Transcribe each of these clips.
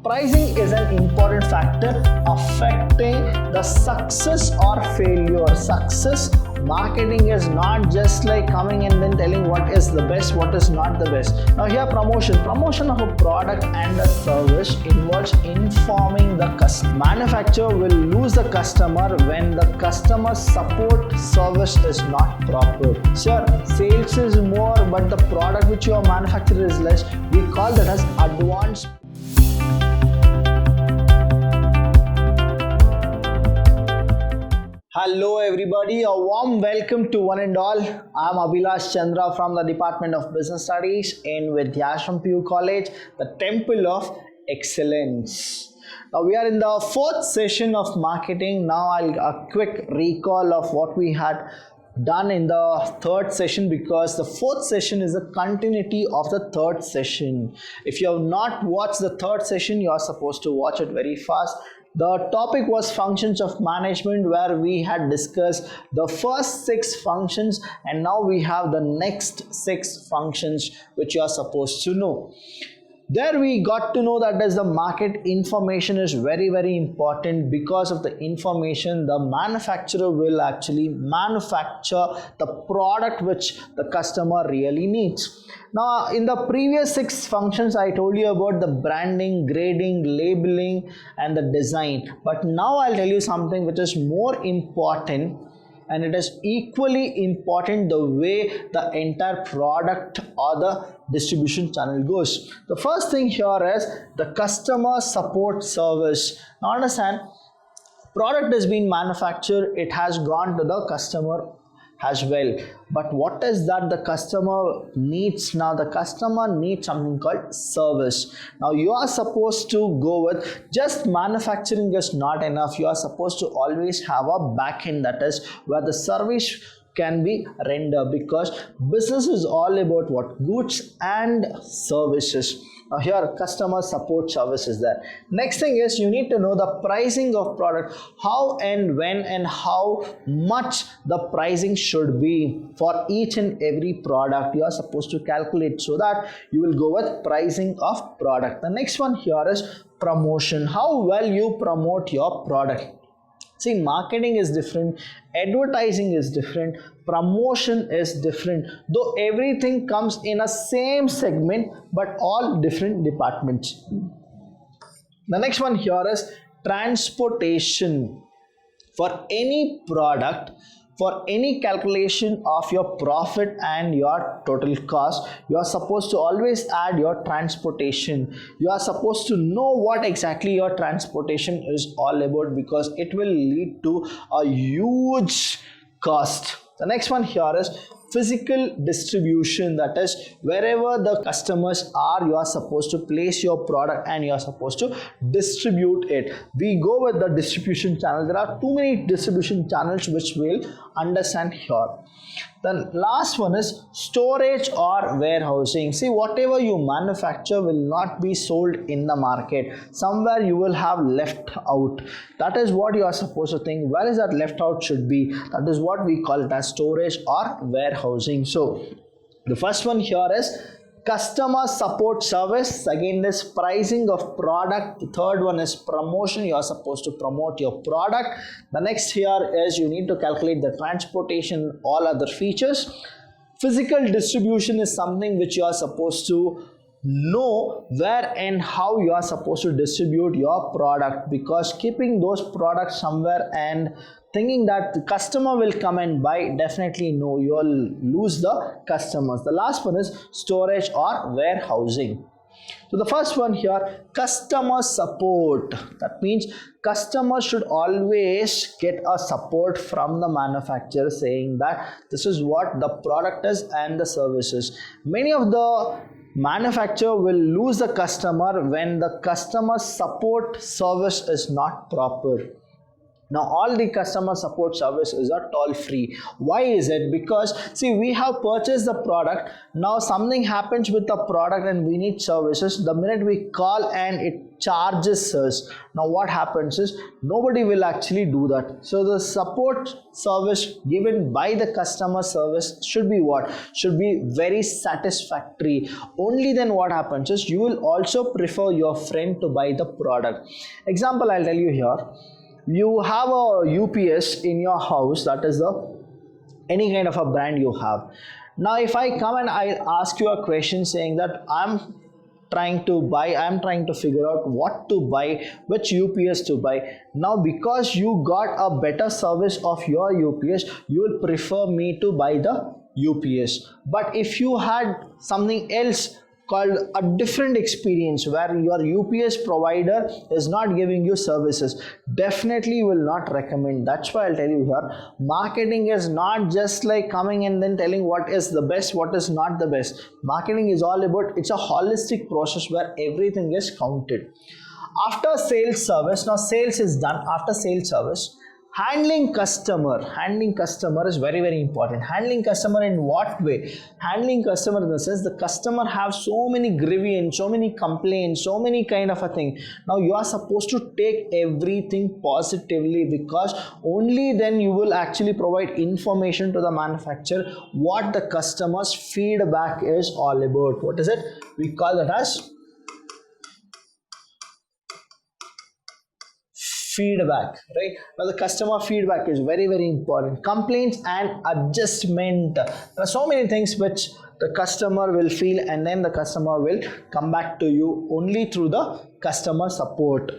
Pricing is an important factor affecting the success or failure. Success marketing is not just like coming and then telling what is the best, what is not the best. Now here promotion of a product and a service involves informing the customer. Manufacturer will lose the customer when the customer support service is not proper. Sir, sales is more but the product which you are manufacturing is less. We call that as advanced. Hello everybody, a warm welcome to one and all. I am Abhilash Chandra from the Department of Business Studies in Vidyashram PU College, the Temple of Excellence. Now we are in the fourth session of marketing. Now a quick recall of what we had done in the third session, because the fourth session is a continuity of the third session. If you have not watched the third session, you are supposed to watch it very fast. The topic was functions of management, where we had discussed the first 6 functions, and now we have the next 6 functions which you are supposed to know. There we got to know that as the market information is very important. Because of the information, the manufacturer will actually manufacture the product which the customer really needs. Now in the previous 6 functions I told you about the branding, grading, labeling and the design, but now I'll tell you something which is more important, and it is equally important the way the entire product or the distribution channel goes. The first thing here is the customer support service. Now understand, product has been manufactured, it has gone to the customer as well, but what is that the customer needs now? The customer needs something called service. Now you are supposed to go with just manufacturing is not enough. You are supposed to always have a back end, that is where the service can be rendered, because business is all about what? Goods and services. Now here customer support service is there. Next thing is you need to know the pricing of product, how and when and how much the pricing should be for each and every product. You are supposed to calculate so that you will go with pricing of product. The next one here is promotion, how well you promote your product. See, marketing is different, advertising is different, promotion is different, though everything comes in a same segment but all different departments. The next one here is transportation. For any product, for any calculation of your profit and your total cost, you are supposed to always add your transportation. You are supposed to know what exactly your transportation is all about, because it will lead to a huge cost. The next one here is physical distribution, that is wherever the customers are, you are supposed to place your product and you are supposed to distribute it. We go with the distribution channel. There are too many distribution channels which we'll understand here. The last one is storage or warehousing. See, whatever you manufacture will not be sold in the market. Somewhere you will have left out. That is what you are supposed to think. Where is that left out should be? That is what we call it as storage or warehousing. So the first one here is customer support service. Second is pricing of product. The third one is promotion. You are supposed to promote your product. The next here is you need to calculate the transportation, all other features. Physical distribution is something which you are supposed to know where and how you are supposed to distribute your product, because keeping those products somewhere and thinking that the customer will come and buy, definitely no, you will lose the customers. The last one is storage or warehousing. So the first one here, customer support. That means customers should always get a support from the manufacturer saying that this is what the product is and the services. Many of the manufacturer will lose the customer when the customer support service is not proper. Now all the customer support services are toll free. Why is it? Because see, we have purchased the product, now something happens with the product and we need services. The minute we call and it charges us. Now what happens is nobody will actually do that. So the support service given by the customer service should be what? Should be very satisfactory. Only then what happens is you will also prefer your friend to buy the product. Example I'll tell you here. You have a UPS in your house, that is the any kind of a brand you have. Now if I come and I ask you a question saying that I'm trying to figure out what to buy, which UPS to buy. Now because you got a better service of your UPS, you will prefer me to buy the UPS. But if you had something else called a different experience where your UPS provider is not giving you services, definitely will not recommend. That's why I'll tell you here, marketing is not just like coming and then telling what is the best, what is not the best. Marketing is all about, it's a holistic process where everything is counted. After sales service, now sales is done. After sales service, handling customer is very, very important. Handling customer in what way? Handling customer in the sense the customer have so many grievances, so many complaints, so many kind of a thing. Now you are supposed to take everything positively, because only then you will actually provide information to the manufacturer what the customer's feedback is all about. What is it? We call that as feedback, right? Now the customer feedback is very, very important. Complaints and adjustment. There are so many things which the customer will feel, and then the customer will come back to you only through the customer support.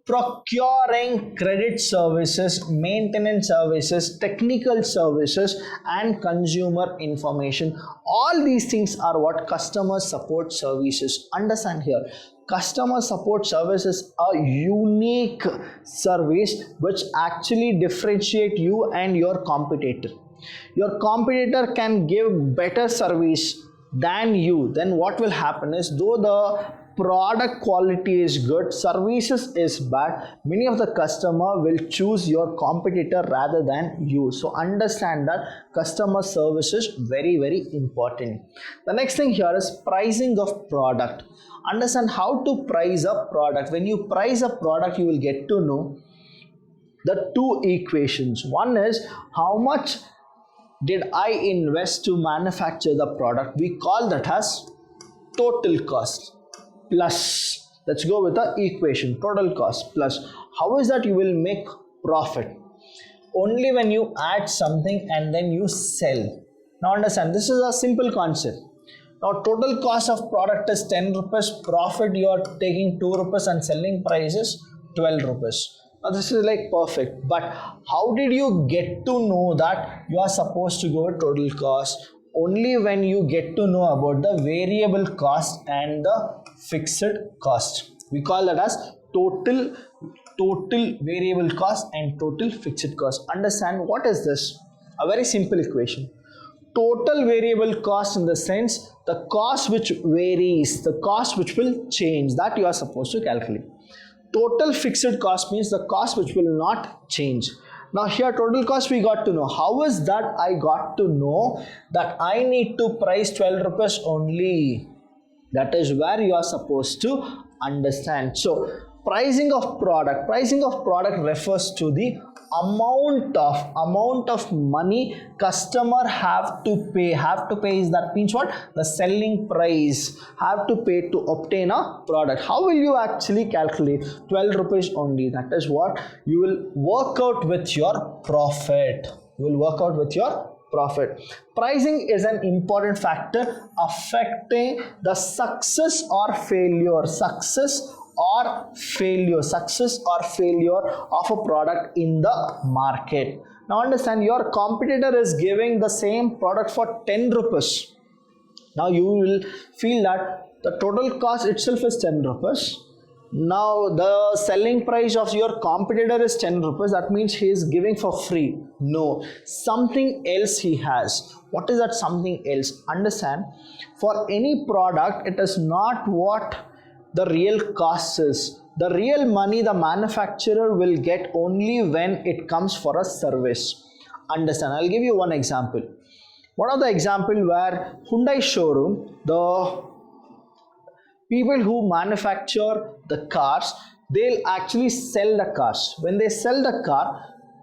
Procuring credit services, maintenance services, technical services, and consumer information. All these things are what customer support services. Understand here, customer support service is a unique service which actually differentiate you and your competitor. Your competitor can give better service than you. Then what will happen is, though the product quality is good, services is bad, many of the customer will choose your competitor rather than you. So understand that customer service is very, very important. The next thing here is pricing of product. Understand how to price a product. When you price a product, you will get to know the two equations. One is how much did I invest to manufacture the product? We call that as total cost, plus, let's go with the equation, total cost plus how is that you will make profit? Only when you add something and then you sell. Now understand, this is a simple concept. Now total cost of product is 10 rupees, profit you are taking 2 rupees and selling price is 12 rupees. Now this is like perfect, but how did you get to know that you are supposed to go with total cost? Only when you get to know about the variable cost and the fixed cost. We call that as total variable cost and total fixed cost. Understand what is this? A very simple equation. Total variable cost in the sense the cost which varies, the cost which will change, that you are supposed to calculate. Total fixed cost means the cost which will not change. Now here total cost we got to know. How is that I got to know that I need to price 12 rupees only? That is where you are supposed to understand. So pricing of product refers to the amount of money customer have to pay. Is that means what? The selling price have to pay to obtain a product. How will you actually calculate? 12 rupees only. That is what you will work out with your profit. Pricing is an important factor affecting the success or failure of a product in the market. Now understand, your competitor is giving the same product for 10 rupees. Now you will feel that the total cost itself is 10 rupees. Now the selling price of your competitor is 10 rupees. That means he is giving for free. No, something else he has. What is that something else? Understand, for any product it is not what the real cost is. The real money the manufacturer will get only when it comes for a service. Understand, I'll give you one example. One of the example where Hyundai showroom, the People who manufacture the cars, they'll actually sell the cars. When they sell the car,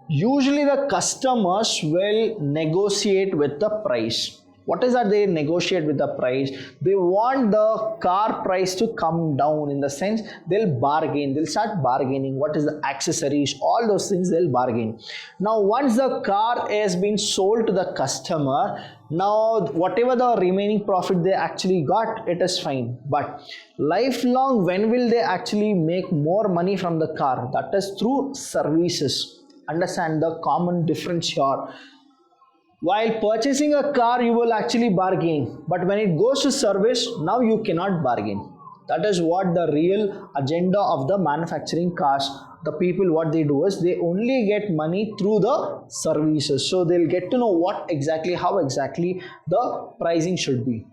usually the customers will negotiate with the price. What is that they negotiate with the price? They want the car price to come down, in the sense they'll bargain, they'll start bargaining. What is the accessories, all those things they'll bargain. Now once the car has been sold to the customer, now whatever the remaining profit they actually got, it is fine. But lifelong, when will they actually make more money from the car? That is through services. Understand the common difference here. While purchasing a car, you will actually bargain, but when it goes to service, now you cannot bargain. That is what the real agenda of the manufacturing cars. The people, what they do is they only get money through the services. So they'll get to know how exactly the pricing should be.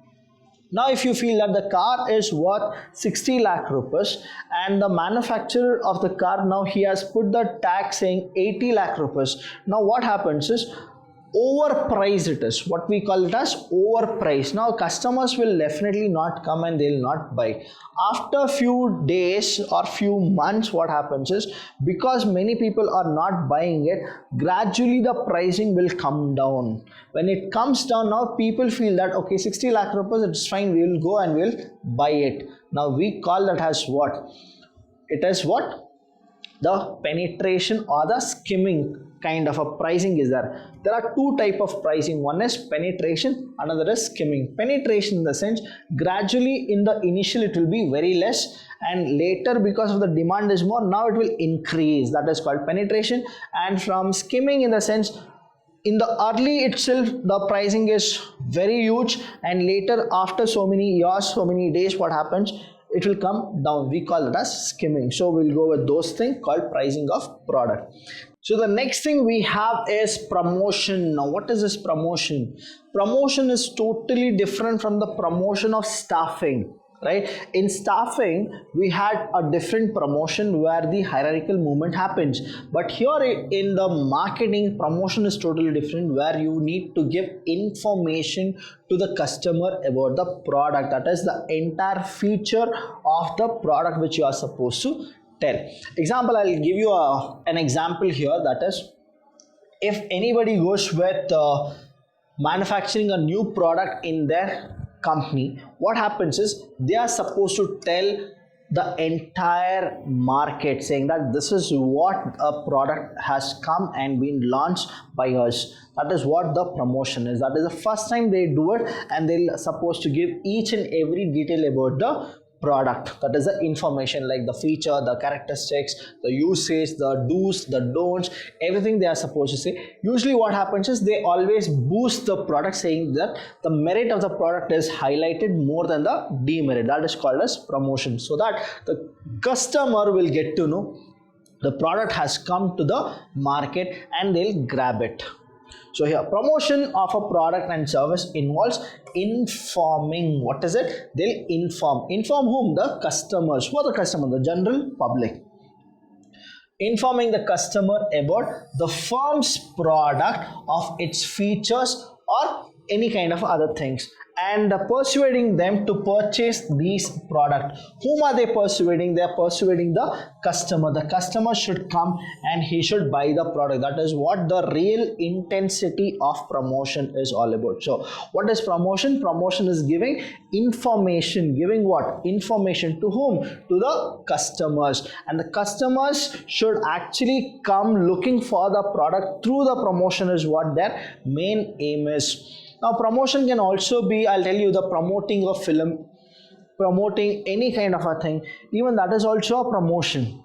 Now if you feel that the car is worth 60 lakh rupees and the manufacturer of the car, now he has put the tag saying 80 lakh rupees. Now what happens is, overpriced it is, what we call it as overpriced. Now customers will definitely not come and they'll not buy. After few days or few months, what happens is, because many people are not buying it, gradually the pricing will come down. When it comes down, now people feel that okay, 60 lakh rupees, it's fine, we will go and we'll buy it. Now we call that as what? It is what? The penetration or the skimming kind of a pricing is there. There are two type of pricing. One is penetration, another is skimming. Penetration in the sense, gradually in the initial it will be very less, and later because of the demand is more, now it will increase. That is called penetration. And from skimming, in the sense, in the early itself the pricing is very huge, and later after so many years, so many days, what happens, it will come down. We call it as skimming. So we'll go with those things called pricing of product. So the next thing we have is promotion. Now what is this promotion? Promotion is totally different from the promotion of staffing, right? In staffing, we had a different promotion where the hierarchical movement happens. But here in the marketing, promotion is totally different, where you need to give information to the customer about the product. That is the entire feature of the product which you are supposed to tell. Example, I'll give you an example here. That is, if anybody goes with manufacturing a new product in their company, what happens is they are supposed to tell the entire market, saying that this is what a product has come and been launched by us. That is what the promotion is. That is the first time they do it, and they're supposed to give each and every detail about the product. That is the information, like the feature, the characteristics, the usage, the do's, the don'ts, everything they are supposed to say. Usually what happens is they always boost the product, saying that the merit of the product is highlighted more than the demerit. That is called as promotion, so that the customer will get to know the product has come to the market and they'll grab it. So here, promotion of a product and service involves informing. What is it? They'll inform. Inform whom? The customers. Who are the customer? The general public. Informing the customer about the firm's product, of its features or any kind of other things, and persuading them to purchase these products. Whom are they persuading? They are persuading the customer. The customer should come and he should buy the product. That is what the real intensity of promotion is all about. So what is promotion? Promotion is giving information. Giving what? Information to whom? To the customers. And the customers should actually come looking for the product through the promotion, is what their main aim is. Now promotion can also be, I'll tell you, the promoting of film, promoting any kind of a thing, even that is also a promotion.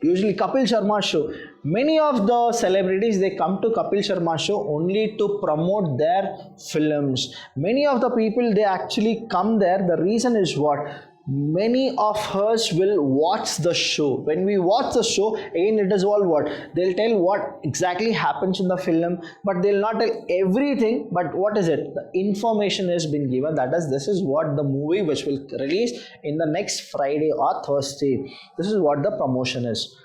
Usually Kapil Sharma show, many of the celebrities, they come to Kapil Sharma show only to promote their films. Many of the people, they actually come there, the reason is what? Many of us will watch the show. When we watch the show, again it is all what? They'll tell what exactly happens in the film, but they'll not tell everything. But what is it? The information has been given. That is, this is what the movie which will release in the next Friday or Thursday. This is what the promotion is.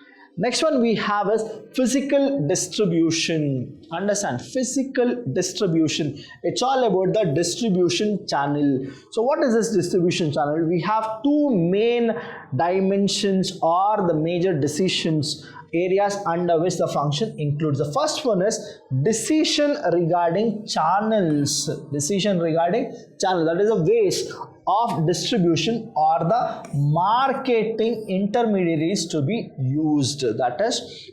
Next one we have is physical distribution. Understand, physical distribution. It's all about the distribution channel. So what is this distribution channel? We have two main dimensions or the major decisions areas under which the function includes. The first one is decision regarding channels. Decision regarding channel, that is the ways of distribution or the marketing intermediaries to be used. That is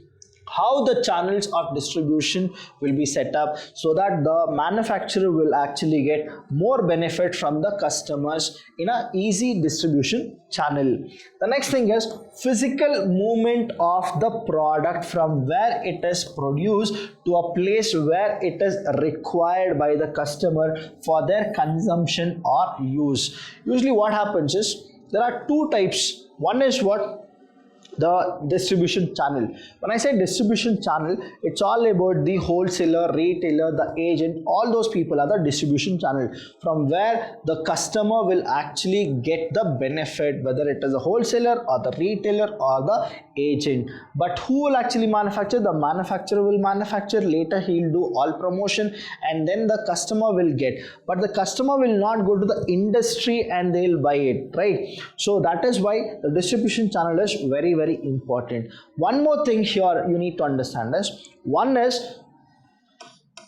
how the channels of distribution will be set up so that the manufacturer will actually get more benefit from the customers in a easy distribution channel. The next thing is physical movement of the product from where it is produced to a place where it is required by the customer for their consumption or use. Usually what happens is there are two types. One is what? The distribution channel. When I say distribution channel, it's all about the wholesaler, retailer, the agent. All those people are the distribution channel from where the customer will actually get the benefit, whether it is a wholesaler or the retailer or the agent. But who will actually manufacture? The manufacturer will manufacture, later he'll do all promotion and then the customer will get, but the customer will not go to the industry and they'll buy it, right? So that is why the distribution channel is very, very important. One more thing here you need to understand is, one is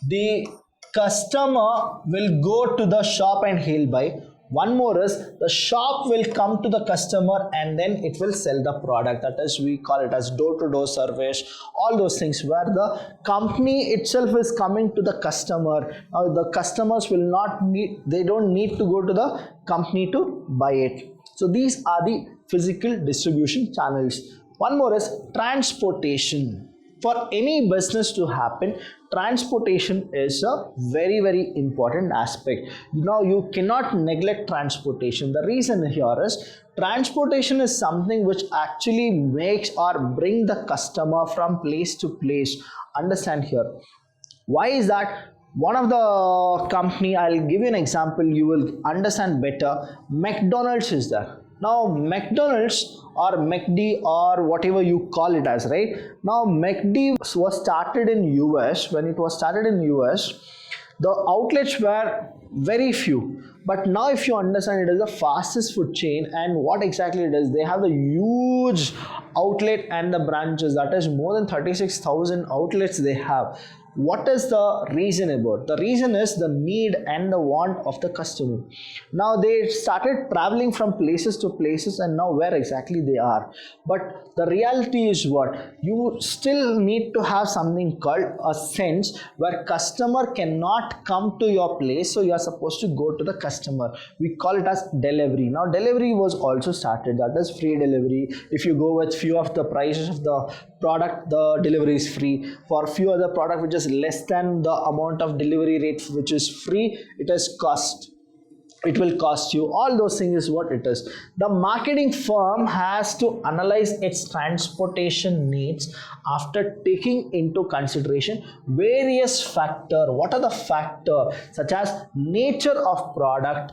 the customer will go to the shop and he'll buy. One more is the shop will come to the customer and then it will sell the product. That is, we call it as door-to-door service. All those things where the company itself is coming to the customer. Now the customers will not need, they don't need to go to the company to buy it. So these are the physical distribution channels. One more is transportation. For any business to happen, transportation is a very, very important aspect. Now you cannot neglect transportation. The reason here is transportation is something which actually makes or bring the customer from place to place. Understand here. Why is that? One of the company, I'll give you an example, you will understand better. McDonald's is there. Now McDonald's or McD or whatever you call it as, right? Now McD was started in US. When it was started in US, the outlets were very few. But now if you understand, it is the fastest food chain, and what exactly it is, they have a huge outlet and the branches, that is more than 36,000 outlets they have. What is the reason about? The reason is the need and the want of the customer. Now they started traveling from places to places, and now where exactly they are. But the reality is what? You still need to have something called a sense where customer cannot come to your place, so you are supposed to go to the customer. We call it as delivery. Now delivery was also started, that is free delivery. If you go with few of the prices of the product, the delivery is free. For few other product which is less than the amount of delivery rate which is free, it is cost. It will cost you. All those things is what it is. The marketing firm has to analyze its transportation needs after taking into consideration various factors. What are the factors? Such as nature of product,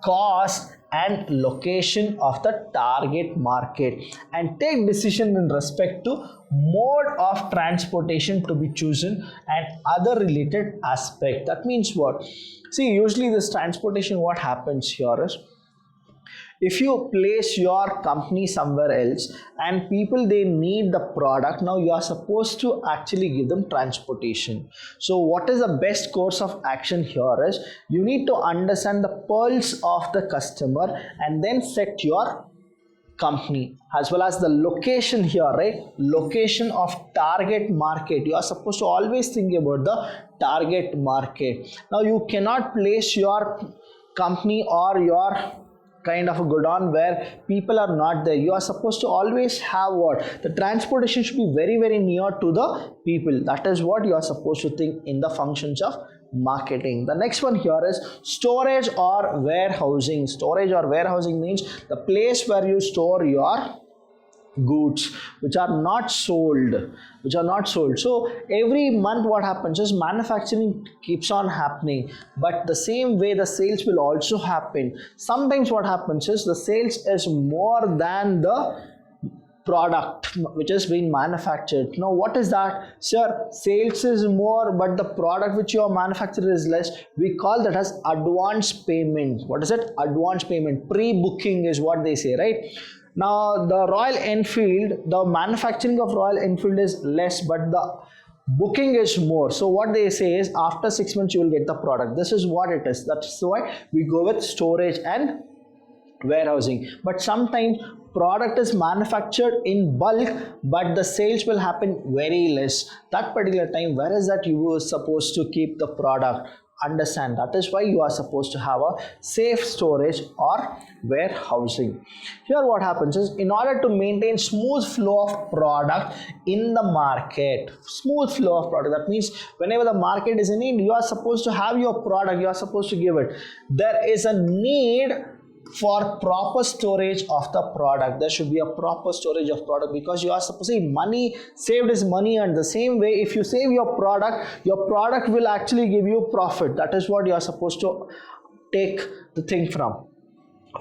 cost, and location of the target market, and take decision in respect to mode of transportation to be chosen and other related aspect. That means what? See, usually this transportation, what happens here is, if you place your company somewhere else and people, they need the product, now you are supposed to actually give them transportation. So what is the best course of action here is, you need to understand the pulse of the customer and then set your company as well as the location here, right? Location of target market. You are supposed to always think about the target market. Now you cannot place your company or your kind of a godown where people are not there. You are supposed to always have what? The transportation should be very, very near to the people. That is what you are supposed to think in the functions of marketing. The next one here is storage or warehousing. Storage or warehousing means the place where you store your goods which are not sold. So every month what happens is manufacturing keeps on happening, but the same way the sales will also happen. Sometimes what happens is the sales is more than the product which is being manufactured. Now what is that? Sir, sales is more but the product which you are manufactured is less. We call that as advance payment. What is it? Advance payment. Pre-booking is what they say, right? Now the Royal Enfield, the manufacturing of Royal Enfield is less but the booking is more. So what they say is after 6 months you will get the product. This is what it is. That's why we go with storage and warehousing. But sometimes product is manufactured in bulk but the sales will happen very less. That particular time, where is that you were supposed to keep the product? Understand, that is why you are supposed to have a safe storage or warehousing. Here what happens is, in order to maintain smooth flow of product in the market, smooth flow of product, that means whenever the market is in need, you are supposed to have your product, you are supposed to give it. There is a need for proper storage of the product. There should be a proper storage of product, because you are supposed to say money saved is money, and the same way if you save your product will actually give you profit. That is what you are supposed to take the thing from.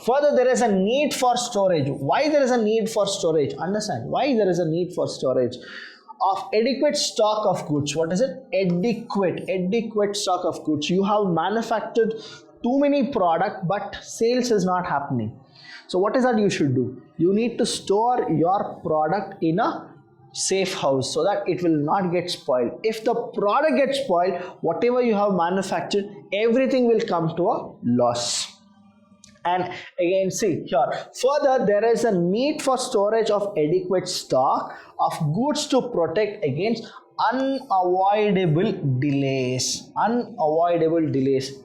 Further, there is a need for storage. Why there is a need for storage? Understand why there is a need for storage of adequate stock of goods. What is it? Adequate stock of goods. You have manufactured too many product but sales is not happening. So what is that you should do? You need to store your product in a safe house so that it will not get spoiled. If the product gets spoiled, whatever you have manufactured, everything will come to a loss. And again, see here, further there is a need for storage of adequate stock of goods to protect against unavoidable delays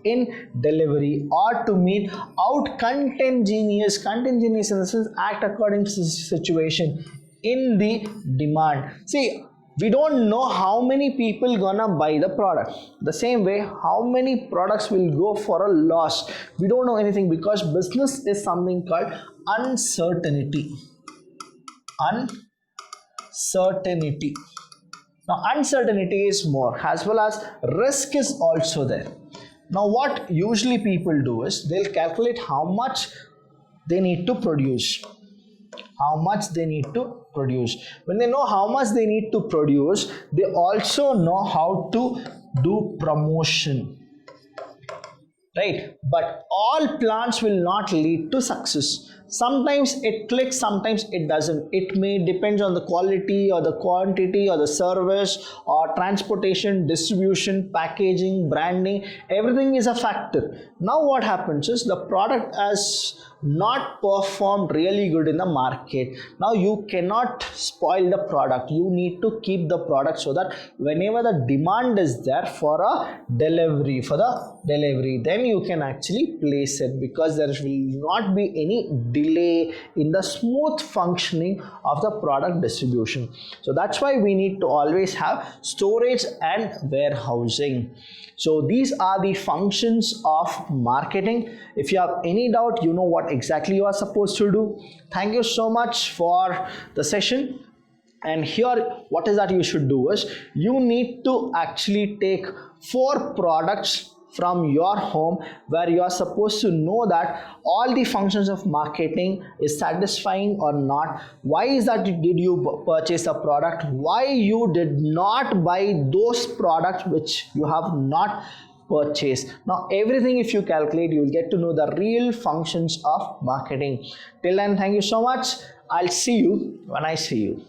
in delivery, or to meet out contingenious in the sense act according to the situation in the demand. See, we don't know how many people gonna buy the product. The same way, how many products will go for a loss. We don't know anything, because business is something called uncertainty. Now uncertainty is more, as well as risk is also there. Now what usually people do is they'll calculate how much they need to produce. When they know how much they need to produce, they also know how to do promotion, right? But all plans will not lead to success. Sometimes it clicks, sometimes it doesn't. It may depend on the quality or the quantity or the service or transportation, distribution, packaging, branding. Everything is a factor. Now what happens is the product has not performed really good in the market. Now you cannot spoil the product. You need to keep the product so that whenever the demand is there for a delivery, then you can actually place it, because there will not be any delay in the smooth functioning of the product distribution. So that's why we need to always have storage and warehousing. So these are the functions of marketing. If you have any doubt, you know what exactly you are supposed to do. Thank you so much for the session. And here what is that you should do is, you need to actually take 4 products from your home where you are supposed to know that all the functions of marketing is satisfying or not. Why is that did you purchase a product? Why you did not buy those products which you have not purchased? Now everything, if you calculate, you will get to know the real functions of marketing. Till then, thank you so much. I'll see you when I see you.